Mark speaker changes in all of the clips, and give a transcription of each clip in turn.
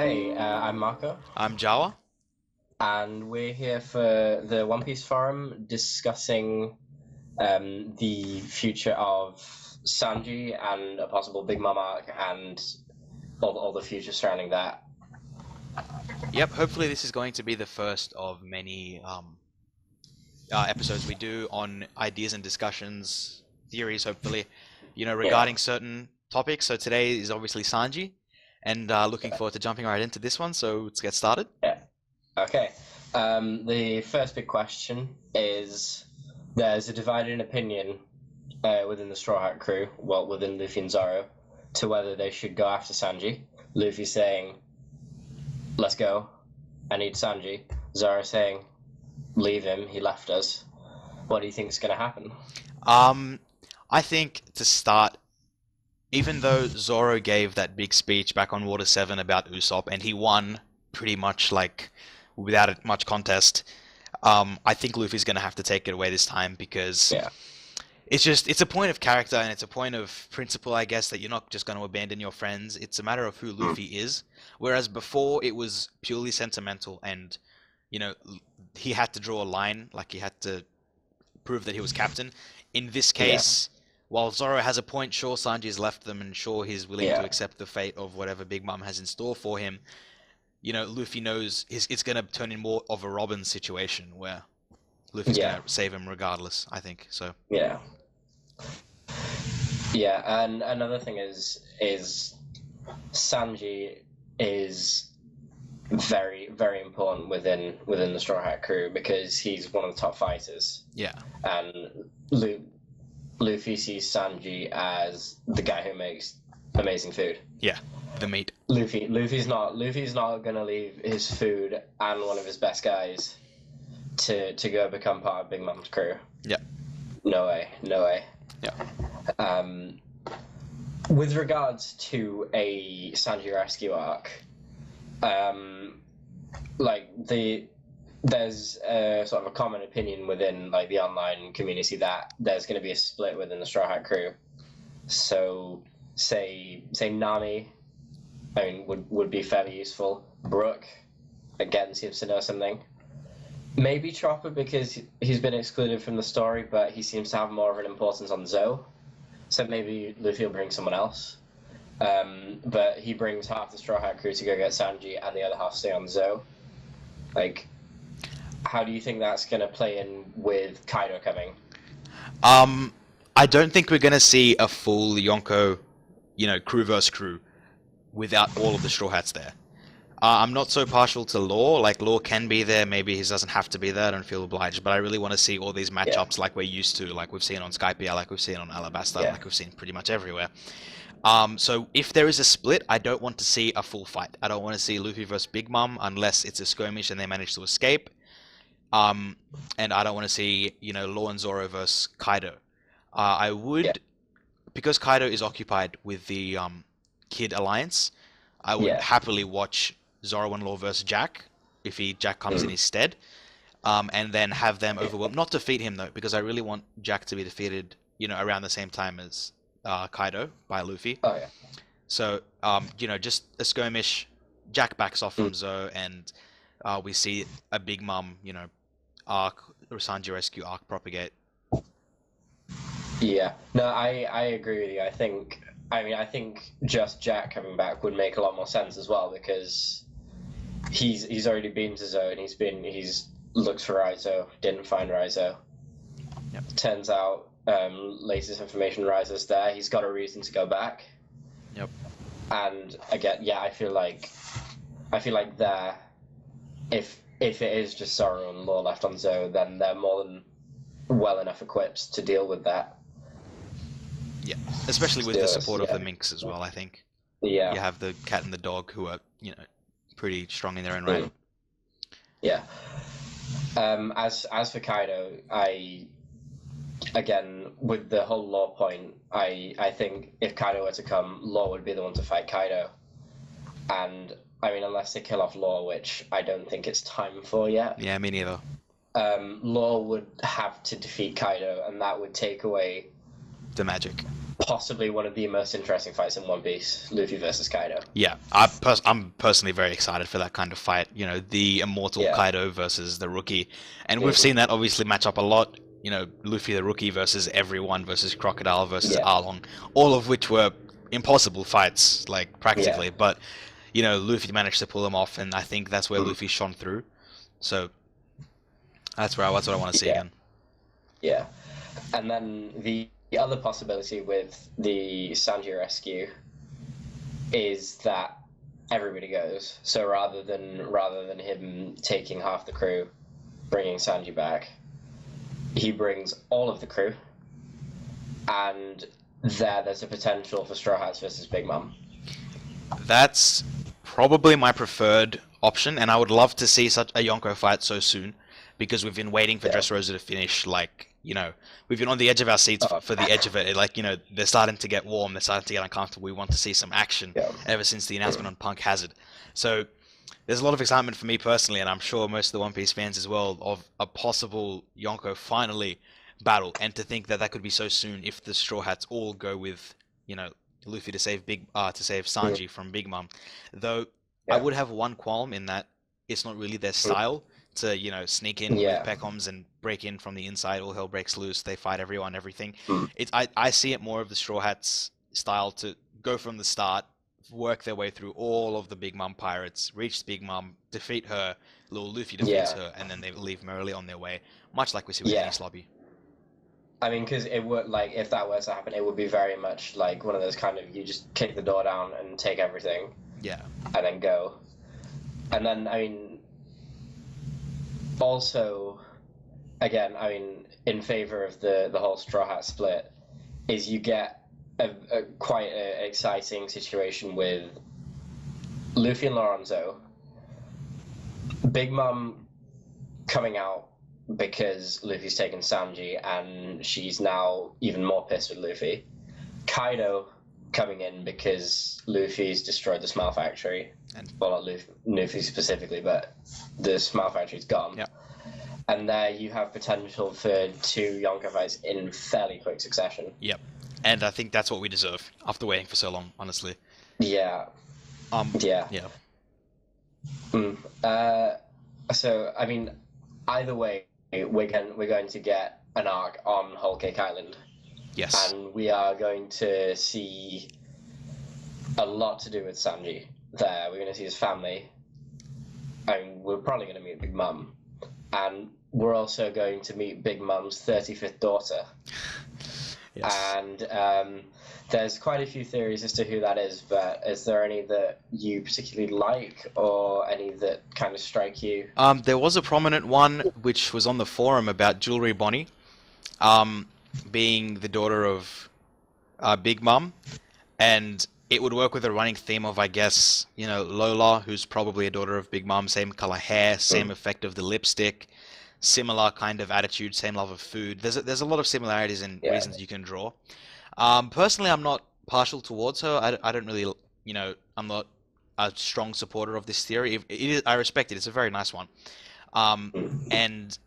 Speaker 1: Hey, I'm Marco,
Speaker 2: I'm Jawa.
Speaker 1: and we're here for the One Piece Forum discussing the future of Sanji and a possible Big Mom arc and all the future surrounding that.
Speaker 2: Yep, hopefully this is going to be the first of many episodes we do on ideas and discussions, theories, hopefully,
Speaker 1: Yeah.
Speaker 2: regarding certain topics. So today is obviously Sanji, and looking forward to jumping right into this one. So let's get started.
Speaker 1: Yeah. Okay. The first big question is there's a divided opinion within the Straw Hat crew, well, within Luffy and Zoro, to whether they should go after Sanji. Luffy saying, let's go, I need Sanji. Zoro saying, leave him, he left us. What do you think is going to happen?
Speaker 2: I think to start, even though Zoro gave that big speech back on Water 7 about Usopp, and he won pretty much like without much contest, I think Luffy's going to have to take it away this time because
Speaker 1: Yeah.
Speaker 2: it's a point of character and it's a point of principle, I guess, that you're not just going to abandon your friends. It's a matter of who Luffy is. Whereas before it was purely sentimental and, you know, he had to draw a line, like he had to prove that he was captain. In this
Speaker 1: Yeah.
Speaker 2: case, while Zoro has a point, sure, Sanji's left them and sure he's willing to
Speaker 1: Yeah.
Speaker 2: accept the fate of whatever Big Mom has in store for him. Luffy knows it's going to turn in more of a Robin situation where Luffy's
Speaker 1: Yeah.
Speaker 2: going to save him regardless, I think. So,
Speaker 1: Yeah. Yeah. And another thing is Sanji is very, very important within the Straw Hat crew because he's one of the top fighters.
Speaker 2: yeah.
Speaker 1: And Luffy sees Sanji as the guy who makes amazing food.
Speaker 2: Yeah, the meat.
Speaker 1: Luffy's not gonna leave his food and one of his best guys to go become part of Big Mom's crew.
Speaker 2: Yeah.
Speaker 1: No way, no way.
Speaker 2: Yeah.
Speaker 1: With regards to a Sanji rescue arc, there's a sort of a common opinion within like the online community that there's going to be a split within the Straw Hat crew. So say Nami, I mean, would be fairly useful. Brook, again, seems to know something. Maybe Chopper because he's been excluded from the story, but he seems to have more of an importance on Zoe. So maybe Luffy will bring someone else. But he brings half the Straw Hat crew to go get Sanji, and the other half stay on Zoe. Like, how do you think that's going to play in with Kaido coming?
Speaker 2: I don't think we're going to see a full Yonko, crew versus crew without all of the Straw Hats there. I'm not so partial to Law. Like, Law can be there. Maybe he doesn't have to be there. I don't feel obliged. But I really want to see all these matchups like we're used to, like we've seen on Skypiea, like we've seen on Alabasta, like we've seen pretty much everywhere. So if there is a split, I don't want to see a full fight. I don't want to see Luffy versus Big Mom unless it's a skirmish and they manage to escape. And I don't want to see, Law and Zoro versus Kaido. I would, because Kaido is occupied with the Kid Alliance, I would happily watch Zoro and Law versus Jack, if Jack comes in his stead, and then have them overwhelm. Not defeat him though, because I really want Jack to be defeated, around the same time as Kaido by Luffy.
Speaker 1: Oh yeah.
Speaker 2: So, just a skirmish. Jack backs off from Zo, and we see a Big Mom, arc or Sanji rescue arc propagate.
Speaker 1: Yeah. No, I agree with you. I think just Jack coming back would make a lot more sense as well because he's already been to Zoe and he's looked for Raizo, didn't find Raizo.
Speaker 2: Yep.
Speaker 1: Turns out latest information Raizo's there. He's got a reason to go back.
Speaker 2: Yep.
Speaker 1: And again, yeah, I feel like there, if it is just Zoro and Law left on Zoe, then they're more than well enough equipped to deal with that.
Speaker 2: Yeah, especially with the support of the Minks as well, I think.
Speaker 1: Yeah.
Speaker 2: You have the cat and the dog who are, pretty strong in their own right.
Speaker 1: Yeah. As for Kaido, again, with the whole Law point, I think if Kaido were to come, Law would be the one to fight Kaido. And, I mean, unless they kill off Law, which I don't think it's time for yet.
Speaker 2: Yeah, me neither.
Speaker 1: Law would have to defeat Kaido, and that would take away
Speaker 2: the magic.
Speaker 1: possibly one of the most interesting fights in One Piece, Luffy versus Kaido.
Speaker 2: Yeah, I'm personally very excited for that kind of fight. You know, the immortal Kaido versus the rookie, and we've seen that obviously match up a lot. You know, Luffy the rookie versus everyone versus Crocodile versus Arlong, all of which were impossible fights, like practically. But you know, Luffy managed to pull them off, and I think that's where Luffy shone through. So that's what I want to see again.
Speaker 1: Yeah, and then the other possibility with the Sanji rescue is that everybody goes. So rather than him taking half the crew, bringing Sanji back, he brings all of the crew, and there's a potential for Straw Hats versus Big Mom.
Speaker 2: That's probably my preferred option, and I would love to see such a Yonko fight so soon, because we've been waiting for Dressrosa to finish. Like, you know, we've been on the edge of our seats for the edge of it. Like, you know, they're starting to get warm, they're starting to get uncomfortable. We want to see some action ever since the announcement on Punk Hazard. So there's a lot of excitement for me personally, and I'm sure most of the One Piece fans as well, of a possible Yonko finally battle. And to think that that could be so soon if the Straw Hats all go with, you know, Luffy to save Sanji from Big Mom. Though I would have one qualm in that it's not really their style to, you know, sneak in with Pecoms and break in from the inside. All hell breaks loose. They fight everyone, everything. I see it more of the Straw Hats style to go from the start, work their way through all of the Big Mom pirates, reach Big Mom, defeat her, little Luffy defeats her, and then they leave merrily on their way, much like we see with East Lobby.
Speaker 1: I mean, because it would, like, if that were to happen, it would be very much like one of those kind of, you just kick the door down and take everything.
Speaker 2: Yeah.
Speaker 1: And then go. And then, I mean, also, again, I mean, in favor of the whole Straw Hat split, is you get a quite an exciting situation with Luffy and Lorenzo, Big Mom coming out because Luffy's taken Sanji and she's now even more pissed with Luffy, Kaido coming in because Luffy's destroyed the Smile Factory, well, not Luffy specifically, but the Smile Factory's gone.
Speaker 2: Yep.
Speaker 1: And there you have potential for 2 Yonko fights in fairly quick succession.
Speaker 2: Yep. And I think that's what we deserve after waiting for so long, honestly.
Speaker 1: Yeah.
Speaker 2: Yeah.
Speaker 1: So, I mean, either way, we're going to get an arc on Whole Cake Island.
Speaker 2: Yes.
Speaker 1: And we are going to see a lot to do with Sanji there. We're going to see his family. And we're probably going to meet Big Mom. And we're also going to meet Big Mom's 35th daughter. Yes. And there's quite a few theories as to who that is, but is there any that you particularly like, or any that kind of strike you?
Speaker 2: There was a prominent one which was on the forum about Jewelry Bonnie, being the daughter of Big Mom, and it would work with a running theme of, I guess, you know, Lola, who's probably a daughter of Big Mom, same color hair, same effect of the lipstick, similar kind of attitude, same love of food. There's a lot of similarities and reasons you can draw. Personally, I'm not partial towards her. I don't really, you know, I'm not a strong supporter of this theory. I respect it. It's a very nice one. And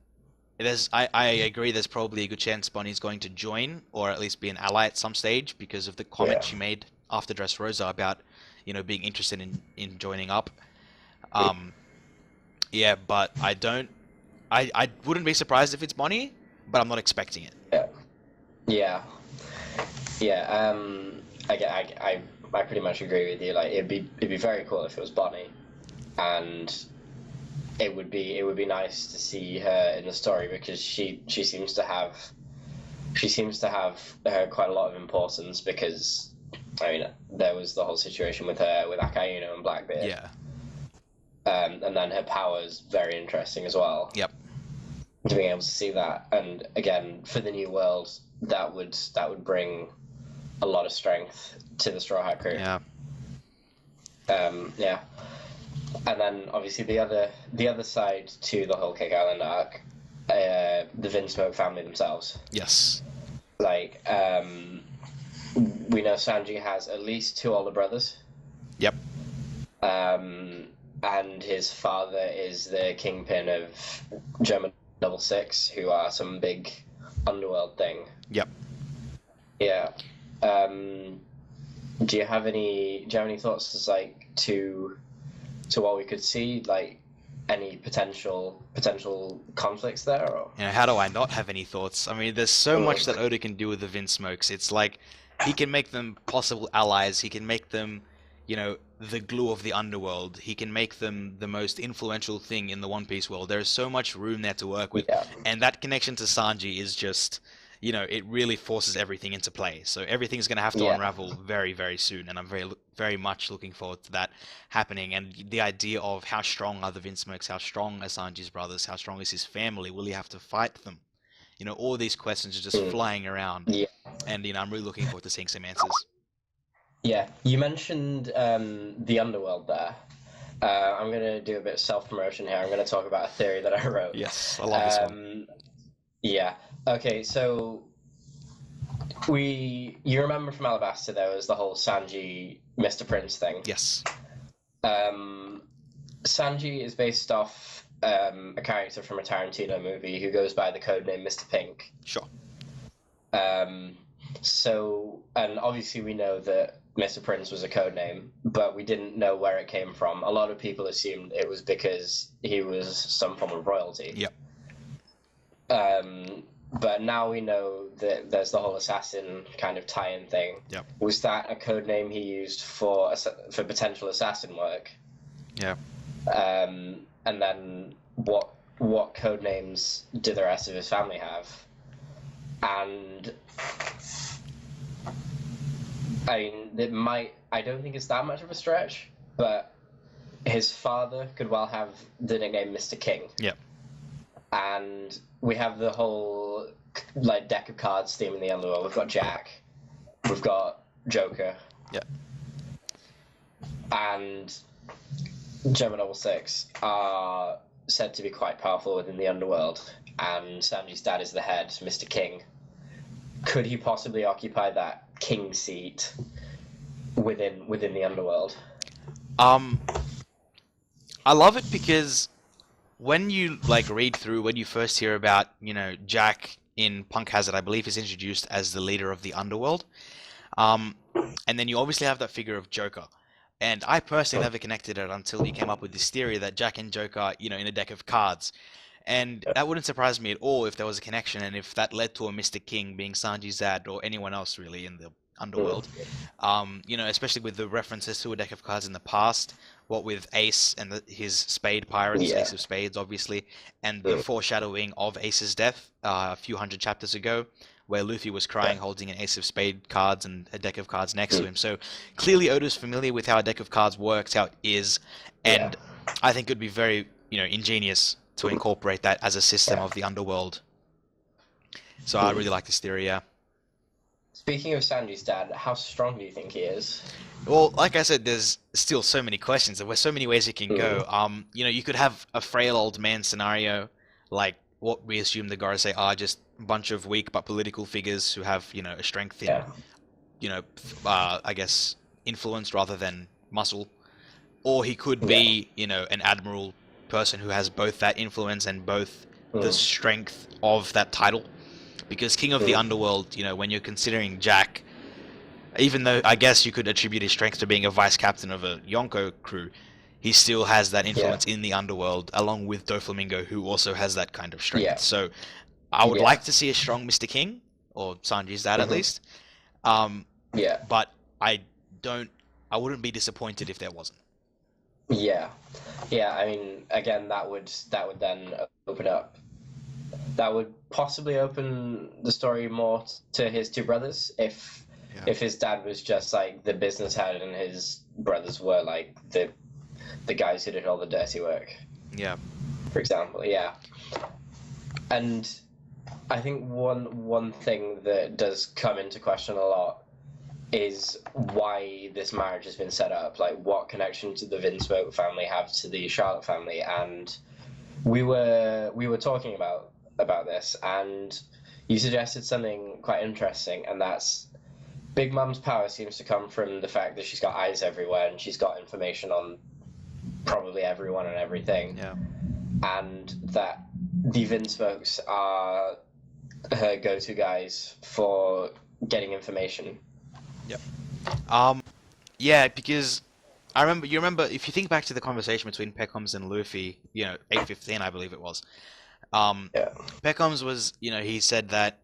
Speaker 2: I agree there's probably a good chance Bonnie's going to join, or at least be an ally at some stage, because of the comment she made after Dressrosa about, you know, being interested in joining up. Yeah, but I wouldn't be surprised if it's Bonnie, but I'm not expecting it.
Speaker 1: Yeah. I pretty much agree with you. Like, it'd be very cool if it was Bonnie, and it would be nice to see her in the story, because she seems to have quite a lot of importance, because I mean, there was the whole situation with her with Akainu and Blackbeard.
Speaker 2: Yeah.
Speaker 1: And then her power is very interesting as well.
Speaker 2: Yep.
Speaker 1: To being able to see that, and again, for the new world, that would bring a lot of strength to the Straw Hat crew.
Speaker 2: Yeah.
Speaker 1: Yeah. And then obviously the other side to the whole Cake Island arc, the Vinsmoke family themselves.
Speaker 2: Yes.
Speaker 1: Like, we know Sanji has at least 2 older brothers.
Speaker 2: Yep.
Speaker 1: And his father is the kingpin of Germa 66, who are some big underworld thing.
Speaker 2: Yep.
Speaker 1: Yeah. Do you have any thoughts as like to what we could see, like any potential conflicts there? Or?
Speaker 2: You know, how do I not have any thoughts? I mean, there's so much that Oda can do with the Vinsmokes. It's like he can make them possible allies. He can make them, you know, the glue of the underworld. He can make them the most influential thing in the One Piece world. There's so much room there to work with, and that connection to Sanji is just, you know, it really forces everything into play. So everything's going to have to unravel very, very soon, and I'm very much looking forward to that happening. And the idea of how strong are the Vinsmokes, how strong are Sanji's brothers, how strong is his family, will he have to fight them? You know, all these questions are just flying around, and, you know, I'm really looking forward to seeing some answers.
Speaker 1: Yeah, you mentioned the underworld there. I'm going to do a bit of self-promotion here. I'm going to talk about a theory that I wrote.
Speaker 2: Yes, I love this one.
Speaker 1: Yeah. Okay, so you remember from Alabasta there was the whole Sanji Mr. Prince thing.
Speaker 2: Yes.
Speaker 1: Sanji is based off a character from a Tarantino movie who goes by the codename Mr. Pink.
Speaker 2: Sure.
Speaker 1: So, and obviously we know that Mr. Prince was a codename, but we didn't know where it came from. A lot of people assumed it was because he was some form of royalty.
Speaker 2: Yep.
Speaker 1: But now we know that there's the whole assassin kind of tie-in thing.
Speaker 2: Yep.
Speaker 1: Was that a codename he used for potential assassin work?
Speaker 2: Yeah.
Speaker 1: And then what codenames do the rest of his family have? And I mean, I don't think it's that much of a stretch, but his father could well have the nickname Mr. King.
Speaker 2: Yep.
Speaker 1: And we have the whole like deck of cards theme in the underworld. We've got Jack, we've got Joker, and Germa 6 are said to be quite powerful within the underworld. And Sanji's dad is the head, Mr. King. Could he possibly occupy that king seat within the underworld?
Speaker 2: I love it because when you like read through, when you first hear about, you know, Jack in Punk Hazard, I believe is introduced as the leader of the underworld, and then you obviously have that figure of Joker. And I personally never connected it until you came up with this theory that Jack and Joker are, you know, in a deck of cards. And that wouldn't surprise me at all if there was a connection, and if that led to a Mr. King being Sanji's dad or anyone else really in the underworld. You know, especially with the references to a deck of cards in the past, what with Ace and his spade pirates, Ace of Spades obviously, and the foreshadowing of Ace's death a few hundred chapters ago, where Luffy was crying holding an Ace of Spade cards and a deck of cards next to him. So clearly Oda's familiar with how a deck of cards works, how it is, and I think it would be very, you know, ingenious to incorporate that as a system of the underworld. So I really like this theory,
Speaker 1: Speaking of Sanji's dad, how strong do you think he is?
Speaker 2: Well, like I said, there's still so many questions. There were so many ways it can go. You know, you could have a frail old man scenario, like what we assume the Gorosei are, just a bunch of weak but political figures who have, you know, a strength in, you know, I guess, influence rather than muscle. Or he could be, you know, an admiral person who has both that influence and both the strength of that title. Because King of the Underworld, you know, when you're considering Jack, even though I guess you could attribute his strength to being a vice captain of a Yonko crew, he still has that influence in the underworld, along with Doflamingo, who also has that kind of strength. So I would like to see a strong Mr. King, or Sanji's dad at least. But I wouldn't be disappointed if there wasn't.
Speaker 1: I mean, again, that would then open up. That would possibly open the story more to his two brothers if his dad was just like the business head and his brothers were like the guys who did all the dirty work. For example, And I think one thing that does come into question a lot is why this marriage has been set up. Like, what connection do the Vinsmoke family have to the Charlotte family? And we were talking about this, and you suggested something quite interesting, and that's Big Mom's power seems to come from the fact that she's got eyes everywhere and she's got information on probably everyone and everything. And that the Vinsmokes are her go-to guys for getting information.
Speaker 2: Yep. Um, yeah, because you remember if you think back to the conversation between Peckham's and Luffy, 8:15, I believe it was. Um,
Speaker 1: Yeah,
Speaker 2: Peckham's was, he said that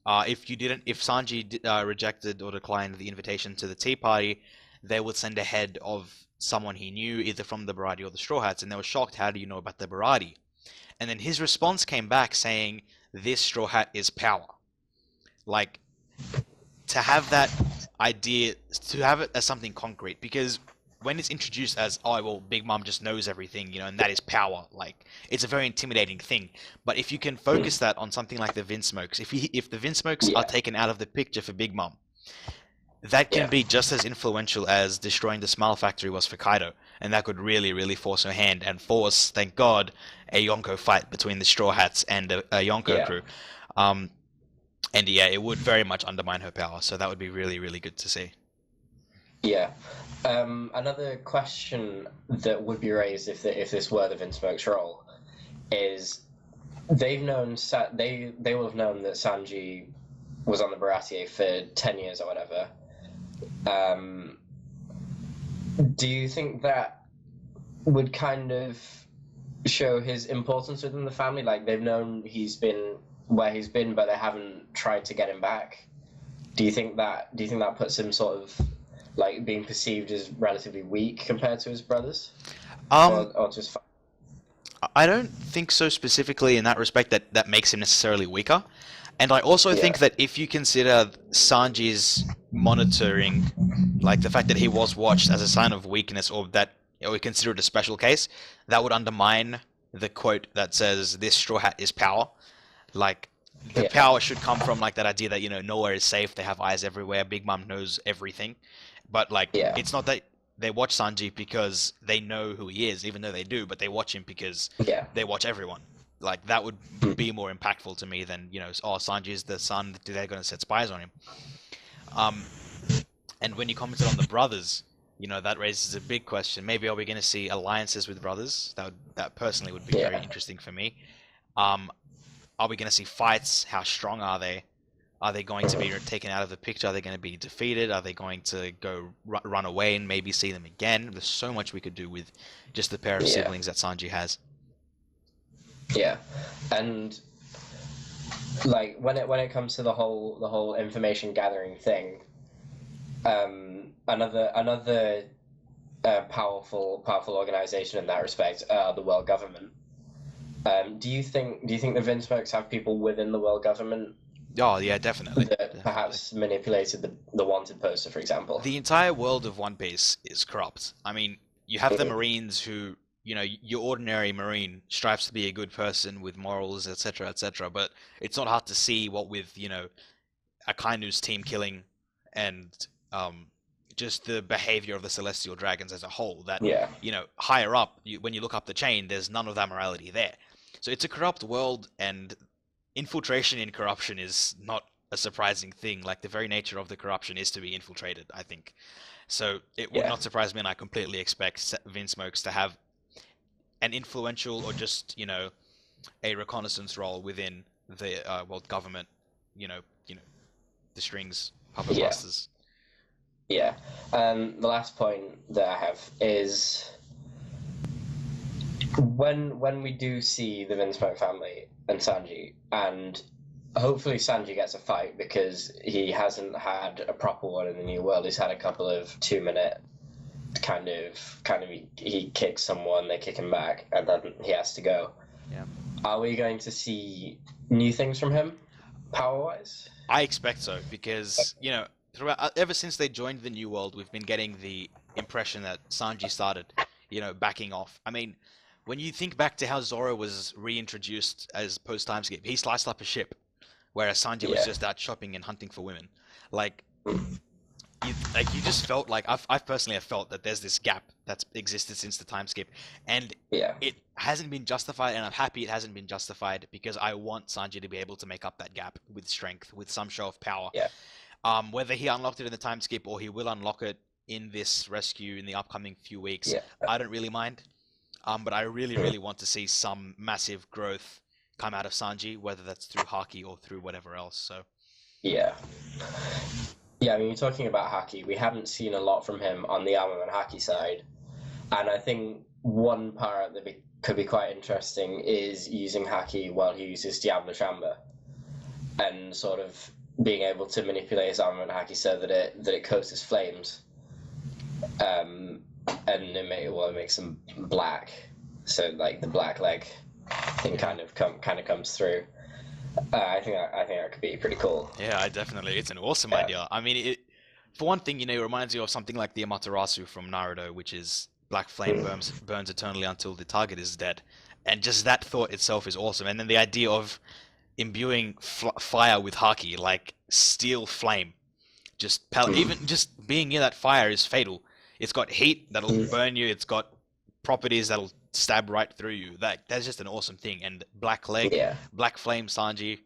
Speaker 2: if Sanji rejected or declined the invitation to the tea party, they would send a head of someone he knew, either from the Barati or the Straw Hats, and they were shocked. How do you know about the Barati? And then his response came back saying, "This Straw Hat is power." Like, to have that idea, to have it as something concrete, because when it's introduced as, oh, well, Big Mom just knows everything, and that is power, like, it's a very intimidating thing. But if you can focus that on something like the Vinsmokes, if the Vinsmokes are taken out of the picture for Big Mom, that can be just as influential as destroying the Smile Factory was for Kaido, and that could really, really force her hand, and force, thank God, a Yonko fight between the Straw Hats and a Yonko crew. And yeah, it would very much undermine her power, so that would be really, really good to see.
Speaker 1: Yeah. Another question that would be raised if this were the Vinsmoke's role is they've known they will have known that Sanji was on the Baratie for 10 years or whatever. Do you think that would kind of show his importance within the family? Like, they've known he's been where he's been, but they haven't tried to get him back. Do you think that puts him sort of like being perceived as relatively weak compared to his brothers? Or just
Speaker 2: I don't think so specifically in that respect that makes him necessarily weaker. And I also think that if you consider Sanji's monitoring, like the fact that he was watched as a sign of weakness, or that we consider it a special case, that would undermine the quote that says, "This Straw Hat is power." Like, the power should come from like that idea that nowhere is safe. They have eyes everywhere. Big Mom knows everything, but like it's not that they watch Sanji because they know who he is, even though they do. But they watch him because they watch everyone. Like, that would be more impactful to me than oh, Sanji is the son. They're going to set spies on him. And when you commented on the brothers, that raises a big question. Maybe are we going to see alliances with brothers? That personally would be very interesting for me. Are we going to see fights? How strong are they? Are they going to be taken out of the picture? Are they going to be defeated? Are they going to go run away and maybe see them again? There's so much we could do with just the pair of siblings that Sanji has.
Speaker 1: Yeah, and like when it comes to the whole information gathering thing, another powerful organization in that respect, the world government. Do you think the Vinsmokes have people within the world government?
Speaker 2: Oh yeah, definitely.
Speaker 1: That perhaps manipulated the wanted poster, for example.
Speaker 2: The entire world of One Piece is corrupt. I mean, you have the Marines who, your ordinary Marine strives to be a good person with morals, etc., etc. But it's not hard to see what with Akainu's team killing and just the behavior of the Celestial Dragons as a whole. That higher up, when you look up the chain, there's none of that morality there. So it's a corrupt world, and infiltration in corruption is not a surprising thing. Like, the very nature of the corruption is to be infiltrated, I think. So it would not surprise me, and I completely expect Vinsmokes to have an influential or just a reconnaissance role within the world government. The strings puppet masters.
Speaker 1: Yeah. The last point that I have is when we do see the Vinsmoke family and Sanji, and hopefully Sanji gets a fight, because he hasn't had a proper one in the New World. He's had a couple of 2-minute kind of he kicks someone, they kick him back, and then he has to go.
Speaker 2: Yeah.
Speaker 1: Are we going to see new things from him, power-wise?
Speaker 2: I expect so, because throughout, ever since they joined the New World, we've been getting the impression that Sanji started, backing off. I mean, when you think back to how Zoro was reintroduced as post-time skip, he sliced up a ship, whereas Sanji was just out shopping and hunting for women. Like, you just felt like I've personally have felt that there's this gap that's existed since the time skip, and it hasn't been justified, and I'm happy it hasn't been justified, because I want Sanji to be able to make up that gap with strength, with some show of power. Whether he unlocked it in the time skip or he will unlock it in this rescue in the upcoming few weeks, I don't really mind. But I really, really want to see some massive growth come out of Sanji, whether that's through Haki or through whatever else. So.
Speaker 1: Yeah. Yeah, I mean, you're talking about Haki. We haven't seen a lot from him on the armament Haki side, and I think one part that could be quite interesting is using Haki while he uses Diablo Shamba, and sort of being able to manipulate his armament Haki so that it coats his flames, and it makes them black, so like the black leg thing kind of comes through. I think that could be pretty cool.
Speaker 2: Yeah, it's an awesome idea. I mean, for one thing, it reminds you of something like the Amaterasu from Naruto, which is black flame burns eternally until the target is dead. And just that thought itself is awesome. And then the idea of imbuing fire with Haki, like steel flame, even just being near that fire is fatal. It's got heat that'll burn you. It's got properties that'll stab right through you. That's just an awesome thing. And black leg, black flame Sanji,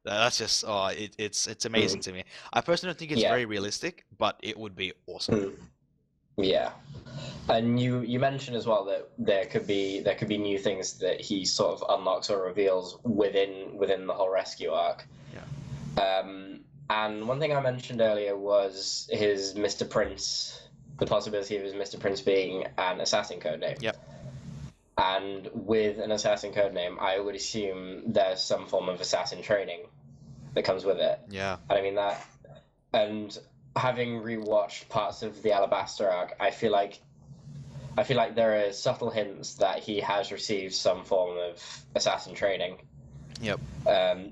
Speaker 2: that's just it's amazing to me. I personally don't think it's very realistic, but it would be awesome.
Speaker 1: Yeah, and you mentioned as well that there could be new things that he sort of unlocks or reveals within the whole rescue arc.
Speaker 2: Yeah.
Speaker 1: And one thing I mentioned earlier was his Mr. Prince, the possibility of his Mr. Prince being an assassin codename.
Speaker 2: Yep.
Speaker 1: And with an assassin codename, I would assume there's some form of assassin training that comes with it.
Speaker 2: Yeah.
Speaker 1: And I mean that, and having rewatched parts of the Alabaster arc, I feel like there are subtle hints that he has received some form of assassin training.
Speaker 2: Yep.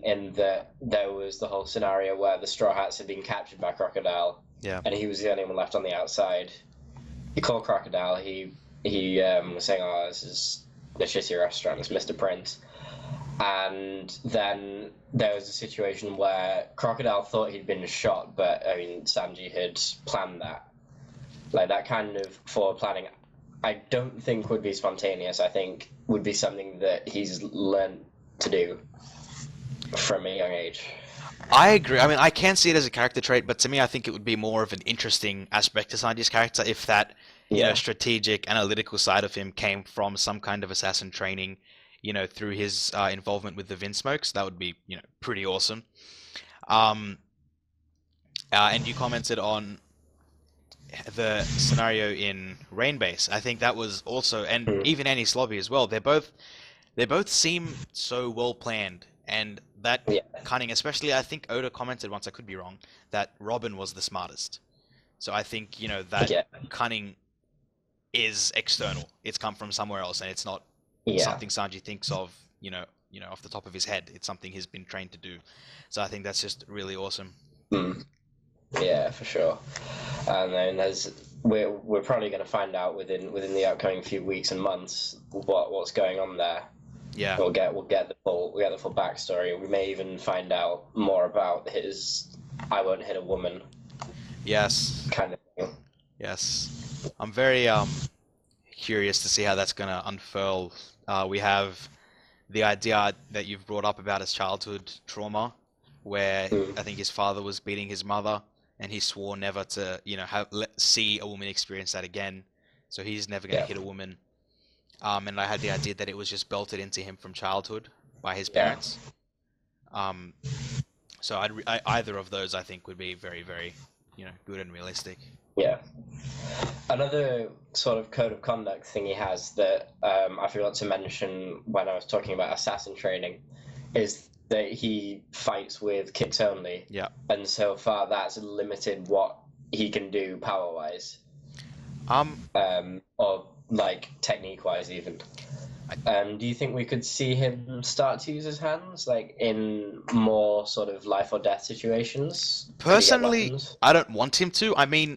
Speaker 1: In that there was the whole scenario where the Straw Hats had been captured by Crocodile.
Speaker 2: Yeah.
Speaker 1: And he was the only one left on the outside. He called Crocodile. He was saying, "Oh, this is the shitty restaurant. It's Mr. Prince." And then there was a situation where Crocodile thought he'd been shot, but I mean, Sanji had planned that. Like, that kind of forward planning, I don't think would be spontaneous. I think would be something that he's learned to do from a young age.
Speaker 2: I agree. I mean, I can see it as a character trait, but to me, I think it would be more of an interesting aspect to Sanji's character if that, strategic, analytical side of him came from some kind of assassin training, through his involvement with the Vinsmokes. That would be, pretty awesome. And you commented on the scenario in Rainbase. I think that was also, and even Annie's Lobby as well. They both seem so well planned, and that cunning. Especially, I think Oda commented once, I could be wrong, that Robin was the smartest. So I think that cunning is external. It's come from somewhere else, and it's not something Sanji thinks of, off the top of his head. It's something he's been trained to do. So I think that's just really awesome.
Speaker 1: Yeah, for sure. And then we're probably going to find out within the upcoming few weeks and months what's going on there.
Speaker 2: Yeah,
Speaker 1: we'll get the full backstory. We may even find out more about his "I won't hit a woman" kind of thing.
Speaker 2: Yes, I'm very curious to see how that's going to unfurl. We have the idea that you've brought up about his childhood trauma, where I think his father was beating his mother, and he swore never to, see a woman experience that again. So he's never going to hit a woman. And I had the idea that it was just belted into him from childhood by his parents. So either of those I think would be very, very, good and realistic.
Speaker 1: Yeah. Another sort of code of conduct thing he has that I forgot to mention when I was talking about assassin training is that he fights with kicks only.
Speaker 2: Yeah.
Speaker 1: And so far that's limited what he can do power-wise. Or like technique-wise even. Do you think we could see him start to use his hands, like in more sort of life or death situations?
Speaker 2: Personally, I don't want him to. I mean,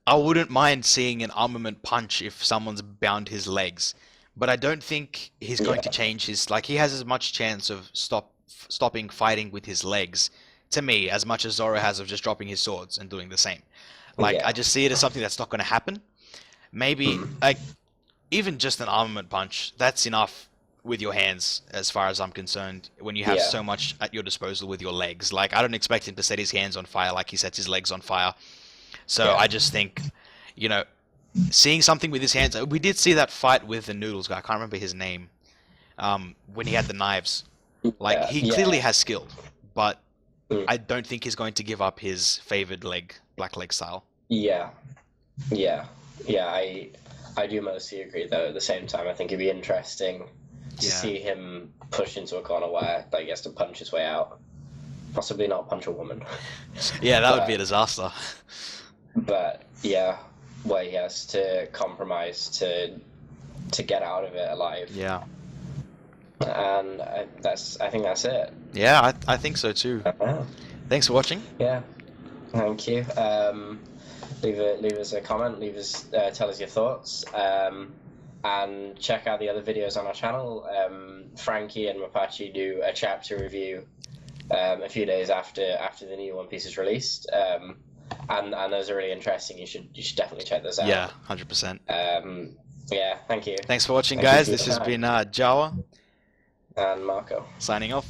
Speaker 2: I wouldn't mind seeing an armament punch if someone's bound his legs, but I don't think he's going to change his. Like, he has as much chance of stopping fighting with his legs, to me, as much as Zoro has of just dropping his swords and doing the same. Like, I just see it as something that's not going to happen. Maybe, like, even just an armament punch, that's enough with your hands, as far as I'm concerned, when you have so much at your disposal with your legs. Like, I don't expect him to set his hands on fire like he sets his legs on fire. So I just think, seeing something with his hands... We did see that fight with the Noodles guy, I can't remember his name, when he had the knives. Like, he clearly has skill, but I don't think he's going to give up his favored leg, black leg style.
Speaker 1: Yeah, yeah, yeah. I do mostly agree though. At the same time, I think it'd be interesting to see him push into a corner where like, he has to punch his way out. Possibly not punch a woman.
Speaker 2: Yeah, that would be a disaster.
Speaker 1: But yeah, where he has to compromise to get out of it alive.
Speaker 2: Yeah.
Speaker 1: And I think that's it.
Speaker 2: Yeah, I think so too. Thanks for watching.
Speaker 1: Yeah, thank you. Leave us a comment. Tell us your thoughts. And check out the other videos on our channel. Frankie and Mapache do a chapter review a few days after the new One Piece is released. And those are really interesting. You should definitely check those out.
Speaker 2: Yeah, 100%.
Speaker 1: Yeah, thank you.
Speaker 2: Thanks for watching, guys. This has been Jawa
Speaker 1: and Marco
Speaker 2: signing off.